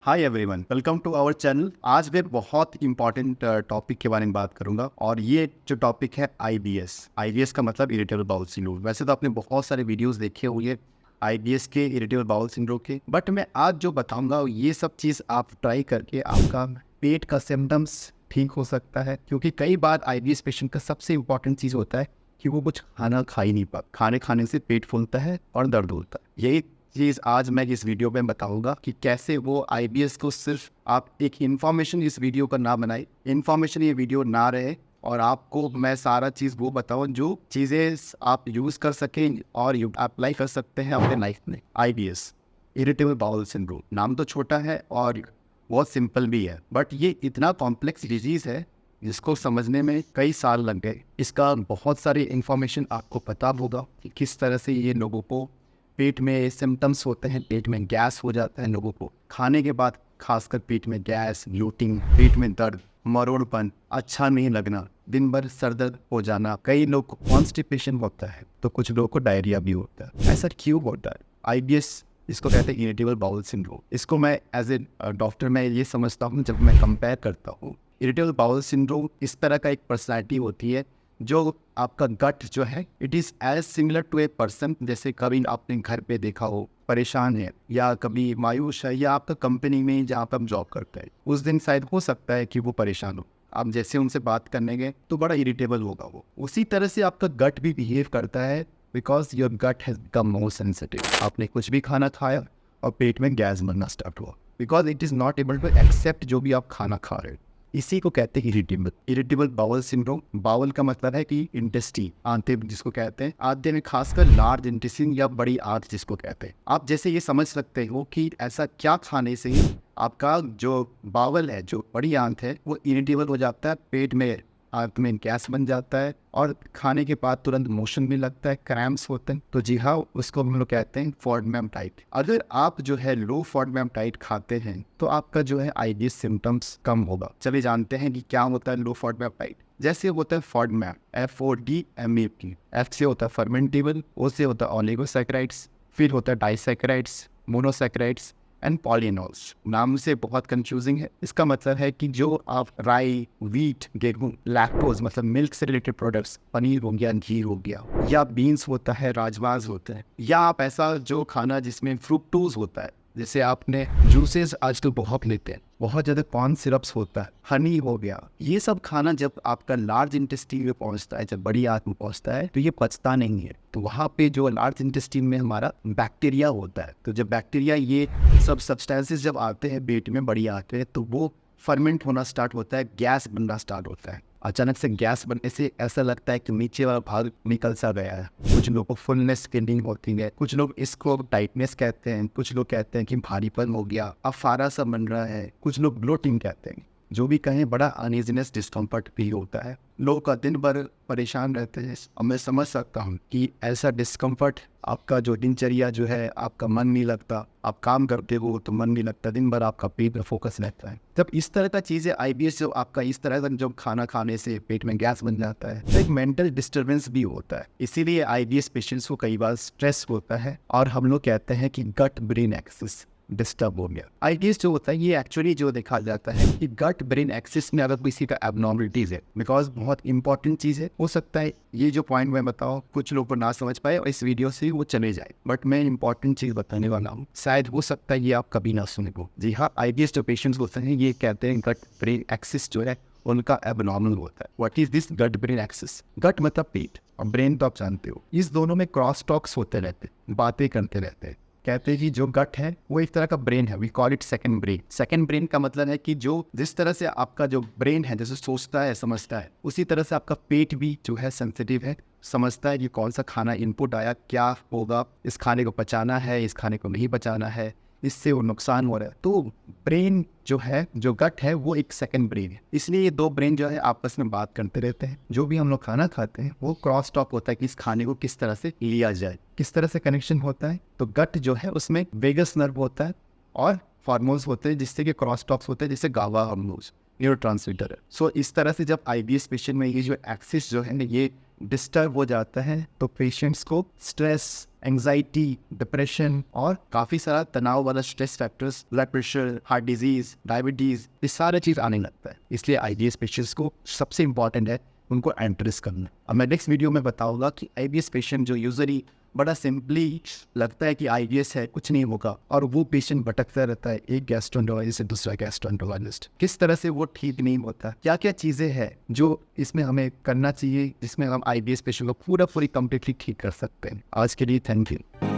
Hi everyone, welcome to our channel. आज मैं बहुत इंपॉर्टेंट टॉपिक के बारे में बात करूंगा और ये जो टॉपिक है आईबीएस। आईबीएस का मतलब इरिटेबल बाउल सिंड्रोम। वैसे तो आपने बहुत सारे वीडियोस देखे हुए आईबीएस के, इरिटेबल बाउल सिंड्रोम के, बट मैं आज जो बताऊंगा ये सब चीज़ आप ट्राई करके आपका पेट का सिम्टम्स ठीक हो सकता है। क्योंकि कई बार आईबीएस पेशेंट का सबसे इंपॉर्टेंट चीज़ होता है कि वो कुछ खाना खा ही नहीं पाता। खाने से पेट फूलता है और दर्द होता है। यही चीज़ आज मैं इस वीडियो में बताऊंगा कि कैसे वो आईबीएस को सिर्फ आप एक इन्फॉर्मेशन इस वीडियो का ना बनाए, इन्फॉर्मेशन ये वीडियो ना रहे और आपको मैं सारा चीज़ वो बताऊं जो चीज़ें आप यूज़ कर सकें और अप्लाई कर सकते हैं अपने लाइफ में। आईबीएस, इरिटेबल बाउल सिंड्रोम, नाम तो छोटा है और बहुत सिंपल भी है, बट ये इतना कॉम्प्लेक्स डिजीज़ है जिसको समझने में कई साल लग गए। इसका बहुत सारी इन्फॉर्मेशन आपको पता होगा कि किस तरह से ये लोगों को पेट में सिम्टम्स होते हैं। पेट में गैस हो जाता है लोगों को खाने के बाद, खासकर पेट में गैस, ब्लोटिंग, पेट में दर्द, मरोड़पन, अच्छा नहीं लगना, दिन भर सर दर्द हो जाना, कई लोग को कॉन्स्टिपेशन होता है तो कुछ लोगों को डायरिया भी होता है। ऐसा क्यों होता है? आईबीएस इसको कहते हैं इरिटेबल बाउल सिंड्रोम। इसको मैं एज ए डॉक्टर मैं ये समझता हूँ, जब मैं कंपेयर करता हूँ, इरिटेबल बाउल सिंड्रोम इस तरह का एक पर्सनैलिटी होती है जो आपका गट जो है it is as similar to a person. जैसे कभी आपने घर पे देखा हो परेशान है या कभी मायूस है या आपका कंपनी में जहाँ पर आप जॉब करते हैं उस दिन शायद हो सकता है कि वो परेशान हो। आप जैसे उनसे बात करने गए तो बड़ा इरिटेबल होगा वो। उसी तरह से आपका गट भी बिहेव करता है because your gut has become more sensitive. आपने कुछ भी खाना खाया और पेट में गैस बनना स्टार्ट हुआ because it is not able to accept जो भी आप खाना खा रहे हो। इसी को कहते हैं इरिटेबल बाउल सिंड्रोम। बाउल का मतलब है कि इंटेस्टाइन, आंते जिसको कहते हैं। आंते में खासकर लार्ज इंटेस्टाइन या बड़ी आंत जिसको कहते हैं। आप जैसे ये समझ सकते हो कि ऐसा क्या खाने से आपका जो बावल है, जो बड़ी आंत है, वो इरिटेबल हो जाता है, पेट में आंत में गैस बन जाता है और खाने के बाद तुरंत मोशन भी लगता है, क्रैम्प्स होते हैं। तो जी हाँ, उसको हम लोग कहते हैं फॉडमैमटाइट। अगर आप जो है लो फॉडमैमटाइट खाते हैं तो आपका जो है आईबीएस सिम्टम्स कम होगा। चलिए जानते हैं कि क्या होता है लो फॉडमैमटाइट। जैसे होता है फॉडमैम, FODMAP। एफ से होता है फर्मेंटेबल, ओ से होता है ओलिगोसैकेराइड्स, फिर होता है डाइसैकेराइड्स, मोनोसैकेराइड्स एंड पॉलिनॉल्स। नाम से बहुत कंफ्यूजिंग है। इसका मतलब है कि जो आप राई, व्हीट, गेहूं, लैक्टोज मतलब मिल्क से रिलेटेड प्रोडक्ट्स, पनीर हो गया, घी हो गया, या बीन्स होता है, राजमाज होता है, या आप ऐसा जो खाना जिसमें फ्रुक्टोज होता है, जैसे आपने जूसेस आजकल बहुत लेते हैं, बहुत ज़्यादा कॉर्न सिरप्स होता है, हनी हो गया, ये सब खाना जब आपका लार्ज इंटेस्टाइन में पहुंचता है, जब बड़ी आंत में पहुंचता है तो ये पचता नहीं है। तो वहाँ पे जो लार्ज इंटेस्टाइन में हमारा बैक्टीरिया होता है, तो जब बैक्टीरिया ये सब सब्सटेंसेस जब आते हैं पेट में, बड़ी आंत में, तो वो फर्मेंट होना स्टार्ट होता है, गैस बनना स्टार्ट होता है। अचानक से गैस बनने से ऐसा लगता है कि नीचे वाला भाग निकल सा गया है। कुछ लोगों को फुलनेस फीलिंग होती है, कुछ लोग इसको टाइटनेस कहते हैं, कुछ लोग कहते हैं कि भारीपन हो गया, अफारा सा बन रहा है, कुछ लोग ब्लोटिंग कहते हैं। जो भी कहें, बड़ा अनइजीनेस, डिस्कम्फर्ट भी होता है। लोग का दिन भर परेशान रहते हैं और मैं समझ सकता हूँ कि ऐसा डिस्कम्फर्ट, आपका जो दिनचर्या जो है, आपका मन नहीं लगता, आप काम करते हो तो मन नहीं लगता, दिन भर आपका पेट में फोकस रहता है। जब इस तरह का चीज़ें आईबीएस, जो आपका इस तरह का जब खाना खाने से पेट में गैस बन जाता है, तो एक मेंटल डिस्टर्बेंस भी होता है। इसीलिए आईबीएस पेशेंट्स को कई बार स्ट्रेस होता है और हम लोग कहते हैं कि गट ब्रेन एक्सिस डिस्टर्ब हो गया। आईबीएस जो होता है ये एक्चुअली जो देखा जाता है कि गट ब्रेन एक्सिस में अगर किसी का एबनॉर्मलिटीज है, बिकॉज बहुत इंपॉर्टेंट चीज़ है। हो सकता है ये जो पॉइंट मैं बताऊँ कुछ लोग को ना समझ पाए और इस वीडियो से वो चले जाए, बट मैं इंपॉर्टेंट चीज़ बताने वाला हूँ। शायद हो सकता है ये आप कभी ना सुने हो। जी हाँ, आईबीएस जो पेशेंट्स होते हैं ये कहते हैं गट ब्रेन एक्सिस जो है उनका एबनॉर्मल होता है। What is this gut brain axis? Gut मतलब पेट और ब्रेन तो आप जानते हो, इस दोनों में क्रॉस टॉक्स होते रहते, बातें करते रहते हैं। कहते हैं कि जो गट है वो एक तरह का ब्रेन है, we call it second brain. Second brain का मतलब है कि जो जिस तरह से आपका जो ब्रेन है जैसे सोचता है, समझता है, उसी तरह से आपका पेट भी जो है सेंसिटिव है, समझता है कि कौन सा खाना इनपुट आया, क्या होगा, इस खाने को पचाना है, इस खाने को नहीं पचाना है, इससे वो नुकसान हो रहा है। तो ब्रेन जो है, जो गट है, वो एक सेकंड ब्रेन है। इसलिए ये दो ब्रेन जो है आपस में बात करते रहते हैं। जो भी हम लोग खाना खाते हैं वो क्रॉस टॉक होता है कि इस खाने को किस तरह से लिया जाए, किस तरह से कनेक्शन होता है। तो गट जो है उसमें वेगस नर्व होता है और हार्मोन्स होते हैं जिससे कि क्रॉस टॉक्स होते हैं, जैसे गावा हार्मोन्स, न्यूरोट्रांसमीटर है। सो इस तरह से जब आईबीएस पेशेंट में ये जो एक्सिस जो है ये डिस्टर्ब हो जाता है तो पेशेंट्स को स्ट्रेस, एंजाइटी, डिप्रेशन और काफ़ी सारा तनाव वाला stress factors, blood pressure, heart disease, diabetes, ये सारे चीज़ आने लगता है। इसलिए IBS पेशेंट्स को सबसे इम्पॉर्टेंट है उनको एड्रेस करना। अब मैं नेक्स्ट वीडियो में बताऊंगा कि IBS पेशेंट जो यूजुअली बड़ा सिंपली लगता है कि IBS है, कुछ नहीं होगा, और वो पेशेंट भटकता रहता है एक गैस्ट्रोएंटरोलॉजिस्ट से दूसरा गैस्ट्रोएंटरोलॉजिस्ट, किस तरह से वो ठीक नहीं होता, क्या क्या चीज़ें हैं जो इसमें हमें करना चाहिए जिसमें हम IBS पेशेंट को पूरी कंप्लीटली ठीक कर सकते हैं। आज के लिए थैंक यू।